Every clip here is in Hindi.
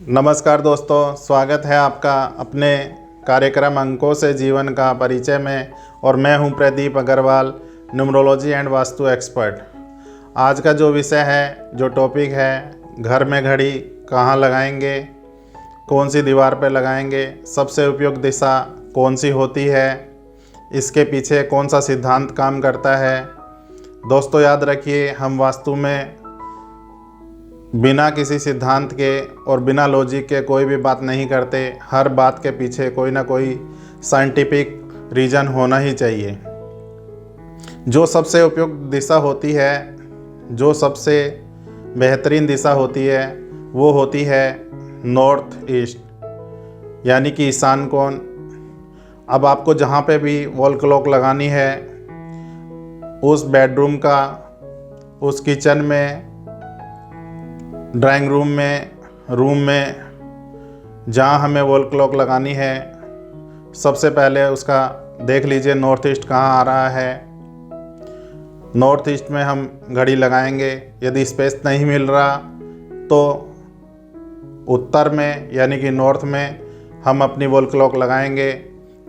नमस्कार दोस्तों, स्वागत है आपका अपने कार्यक्रम अंकों से जीवन का परिचय में। और मैं हूं Pradeep Agrawal, numerology and vastu expert. आज का जो विषय है, जो टॉपिक है, घर में घड़ी कहाँ लगाएंगे, कौन सी दीवार पर लगाएंगे, सबसे उपयुक्त दिशा कौन सी होती है, इसके पीछे कौन सा सिद्धांत काम करता है। दोस्तों याद रखिए, हम वास्तु में बिना किसी सिद्धांत के और बिना लॉजिक के कोई भी बात नहीं करते। हर बात के पीछे कोई ना कोई साइंटिफिक रीज़न होना ही चाहिए। जो सबसे उपयुक्त दिशा होती है, जो सबसे बेहतरीन दिशा होती है, वो होती है नॉर्थ ईस्ट, यानी कि ईशान कोण। अब आपको जहाँ पे भी वॉल क्लॉक लगानी है, उस बेडरूम का, उस किचन में, ड्राइंग रूम में, रूम में, जहाँ हमें वॉल क्लॉक लगानी है, सबसे पहले उसका देख लीजिए नॉर्थ ईस्ट कहाँ आ रहा है। नॉर्थ ईस्ट में हम घड़ी लगाएंगे। यदि स्पेस नहीं मिल रहा तो उत्तर में, यानी कि नॉर्थ में हम अपनी वॉल क्लॉक लगाएंगे।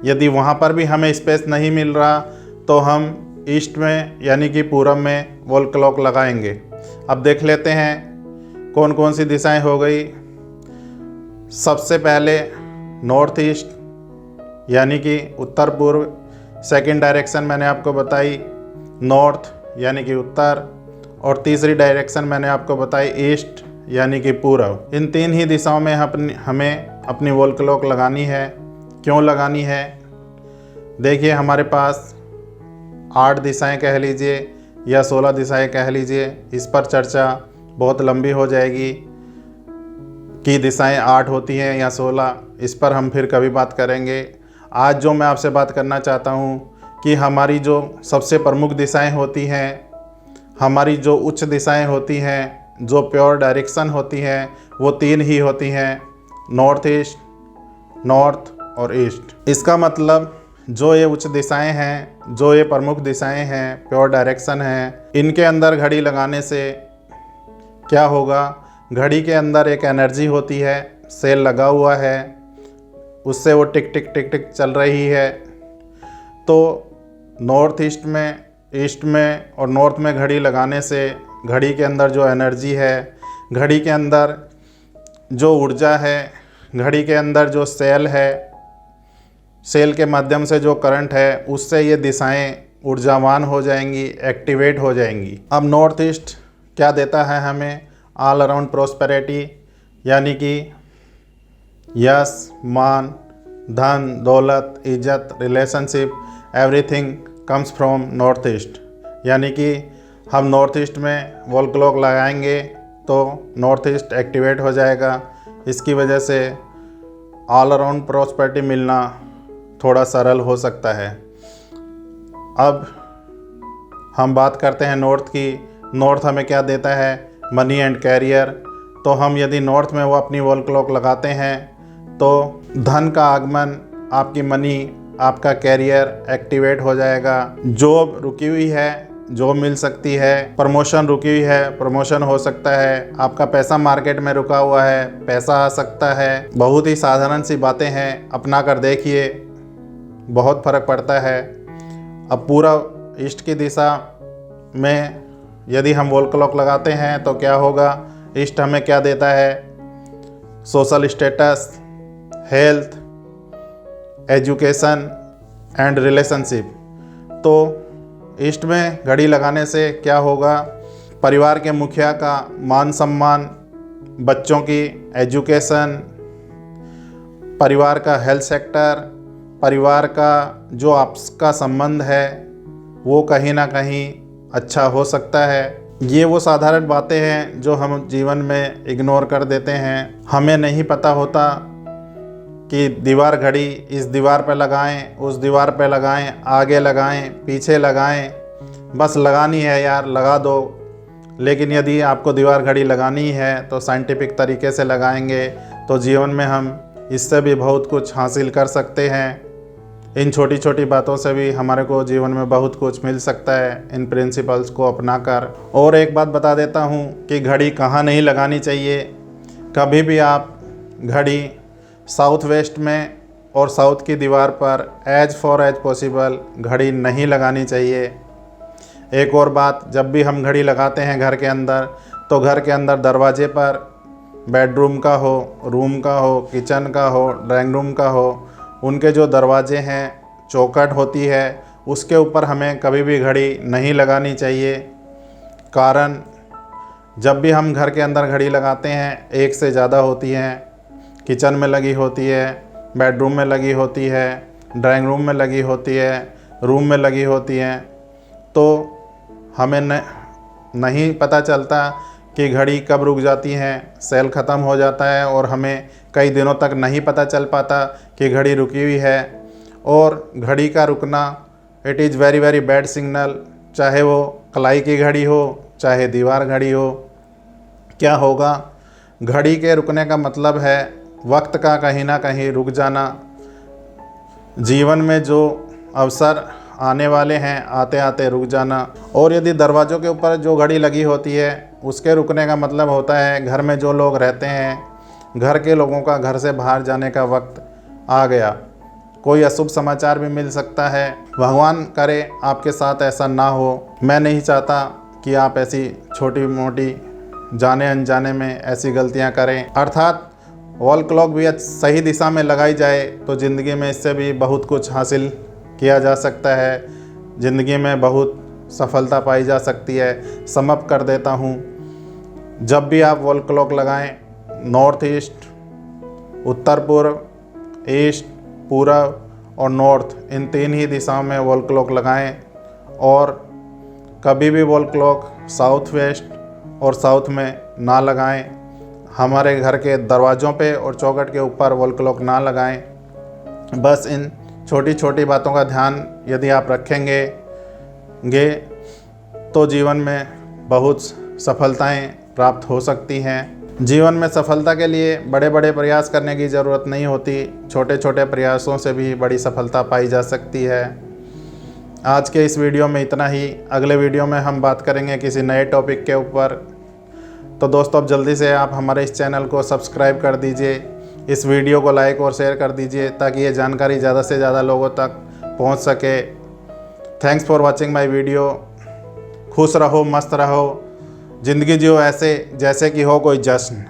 यदि वहाँ पर भी हमें स्पेस नहीं मिल रहा तो हम ईस्ट में, यानी कि पूरब में वॉल क्लॉक लगाएंगे। अब देख लेते हैं कौन कौन सी दिशाएं हो गई। सबसे पहले नॉर्थ ईस्ट, यानी कि उत्तर पूर्व। सेकंड डायरेक्शन मैंने आपको बताई नॉर्थ, यानी कि उत्तर। और तीसरी डायरेक्शन मैंने आपको बताई ईस्ट, यानी कि पूर्व। इन तीन ही दिशाओं में हमें अपनी वॉल क्लॉक लगानी है। क्यों लगानी है? देखिए, हमारे पास 8 दिशाएं कह लीजिए या 16 दिशाएं कह लीजिए। इस पर चर्चा बहुत लंबी हो जाएगी कि दिशाएं 8 होती हैं या 16। इस पर हम फिर कभी बात करेंगे। आज जो मैं आपसे बात करना चाहता हूं कि हमारी जो सबसे प्रमुख दिशाएं होती हैं, हमारी जो उच्च दिशाएं होती हैं, जो प्योर डायरेक्शन होती हैं, वो 3 ही होती हैं, नॉर्थ ईस्ट, नॉर्थ और ईस्ट। इसका मतलब जो ये उच्च दिशाएं हैं, जो ये प्रमुख दिशाएं हैं, प्योर डायरेक्शन हैं, इनके अंदर घड़ी लगाने से क्या होगा? घड़ी के अंदर एक एनर्जी होती है, सेल लगा हुआ है, उससे वो टिक टिक टिक टिक चल रही है। तो नॉर्थ ईस्ट में, ईस्ट में और नॉर्थ में घड़ी लगाने से घड़ी के अंदर जो एनर्जी है, घड़ी के अंदर जो ऊर्जा है, घड़ी के अंदर जो सेल है, सेल के माध्यम से जो करंट है, उससे ये दिशाएं ऊर्जावान हो जाएंगी, एक्टिवेट हो जाएंगी। अब नॉर्थ ईस्ट क्या देता है हमें? ऑल अराउंड प्रॉस्पेरिटी, यानी कि यश, मान, धन, दौलत, इज्जत, relationship, everything comes from north east. यानी कि हम नॉर्थ ईस्ट में वॉल क्लॉक लगाएंगे तो नॉर्थ ईस्ट एक्टिवेट हो जाएगा। इसकी वजह से ऑल अराउंड प्रॉस्पेरिटी मिलना थोड़ा सरल हो सकता है। अब हम बात करते हैं नॉर्थ की। नॉर्थ हमें क्या देता है? Money and career. तो हम यदि नॉर्थ में वो अपनी वॉल क्लॉक लगाते हैं तो धन का आगमन, आपकी मनी, आपका कैरियर एक्टिवेट हो जाएगा। जॉब रुकी हुई है, जॉब मिल सकती है। प्रमोशन रुकी हुई है, प्रमोशन हो सकता है। आपका पैसा मार्केट में रुका हुआ है, पैसा आ सकता है। बहुत ही साधारण सी बातें हैं, अपना कर देखिए, बहुत फ़र्क पड़ता है। अब पूरा ईस्ट की दिशा में यदि हम वॉल क्लॉक लगाते हैं तो क्या होगा? ईस्ट हमें क्या देता है? Social status, health, education and relationship. तो ईस्ट में घड़ी लगाने से क्या होगा? परिवार के मुखिया का मान सम्मान, बच्चों की एजुकेशन, परिवार का हेल्थ सेक्टर, परिवार का जो आपका संबंध है वो कहीं ना कहीं अच्छा हो सकता है। ये वो साधारण बातें हैं जो हम जीवन में इग्नोर कर देते हैं। हमें नहीं पता होता कि दीवार घड़ी इस दीवार पर लगाएं, उस दीवार पर लगाएं, आगे लगाएं, पीछे लगाएं। बस लगानी है यार, लगा दो। लेकिन यदि आपको दीवार घड़ी लगानी है तो साइंटिफिक तरीके से लगाएंगे तो जीवन में हम इससे भी बहुत कुछ हासिल कर सकते हैं। इन छोटी छोटी बातों से भी हमारे को जीवन में बहुत कुछ मिल सकता है, इन प्रिंसिपल्स को अपनाकर। और एक बात बता देता हूँ कि घड़ी कहाँ नहीं लगानी चाहिए। कभी भी आप घड़ी साउथ वेस्ट में और साउथ की दीवार पर एज पॉसिबल घड़ी नहीं लगानी चाहिए। एक और बात, जब भी हम घड़ी लगाते हैं घर के अंदर, तो घर के अंदर दरवाजे पर बेडरूम का हो, रूम का हो, किचन का हो, ड्राइंग रूम का हो, उनके जो दरवाजे हैं, चौखट होती है, उसके ऊपर हमें कभी भी घड़ी नहीं लगानी चाहिए। कारण जब भी हम घर के अंदर घड़ी लगाते हैं, एक से ज़्यादा होती हैं। किचन में लगी होती है, बेडरूम में लगी होती है, ड्राइंग रूम में लगी होती है, रूम में लगी होती हैं, तो हमें नहीं पता चलता कि घड़ी कब रुक जाती हैं, सेल ख़त्म हो जाता है और हमें कई दिनों तक नहीं पता चल पाता कि घड़ी रुकी हुई है। और घड़ी का रुकना it is very very bad signal, चाहे वो कलाई की घड़ी हो, चाहे दीवार घड़ी हो। क्या होगा, घड़ी के रुकने का मतलब है वक्त का कहीं ना कहीं रुक जाना। जीवन में जो अवसर आने वाले हैं, आते आते रुक जाना। और यदि दरवाज़ों के ऊपर जो घड़ी लगी होती है, उसके रुकने का मतलब होता है घर में जो लोग रहते हैं, घर के लोगों का घर से बाहर जाने का वक्त आ गया। कोई अशुभ समाचार भी मिल सकता है। भगवान करे आपके साथ ऐसा ना हो। मैं नहीं चाहता कि आप ऐसी छोटी मोटी जाने अनजाने में ऐसी गलतियां करें। अर्थात वॉल क्लॉक भी सही दिशा में लगाई जाए तो ज़िंदगी में इससे भी बहुत कुछ हासिल किया जा सकता है, ज़िंदगी में बहुत सफलता पाई जा सकती है। समाप्त कर देता हूँ, जब भी आप वॉल क्लॉक लगाएं, नॉर्थ ईस्ट, उत्तर पूर्व, ईस्ट, पूरब और नॉर्थ, इन 3 ही दिशाओं में वॉल क्लॉक लगाएं। और कभी भी वॉल क्लॉक साउथ वेस्ट और साउथ में ना लगाएं। हमारे घर के दरवाज़ों पे और चौखट के ऊपर वॉल क्लॉक ना लगाएं। बस इन छोटी छोटी बातों का ध्यान यदि आप रखेंगे तो जीवन में बहुत सफलताएं प्राप्त हो सकती हैं। जीवन में सफलता के लिए बड़े बड़े प्रयास करने की ज़रूरत नहीं होती, छोटे छोटे प्रयासों से भी बड़ी सफलता पाई जा सकती है। आज के इस वीडियो में इतना ही। अगले वीडियो में हम बात करेंगे किसी नए टॉपिक के ऊपर। तो दोस्तों, अब जल्दी से आप हमारे इस चैनल को सब्सक्राइब कर दीजिए, इस वीडियो को लाइक और शेयर कर दीजिए ताकि ये जानकारी ज़्यादा से ज़्यादा लोगों तक पहुंच सके। Thanks for watching my video. खुश रहो, मस्त रहो, ज़िंदगी जियो ऐसे जैसे कि हो कोई जश्न।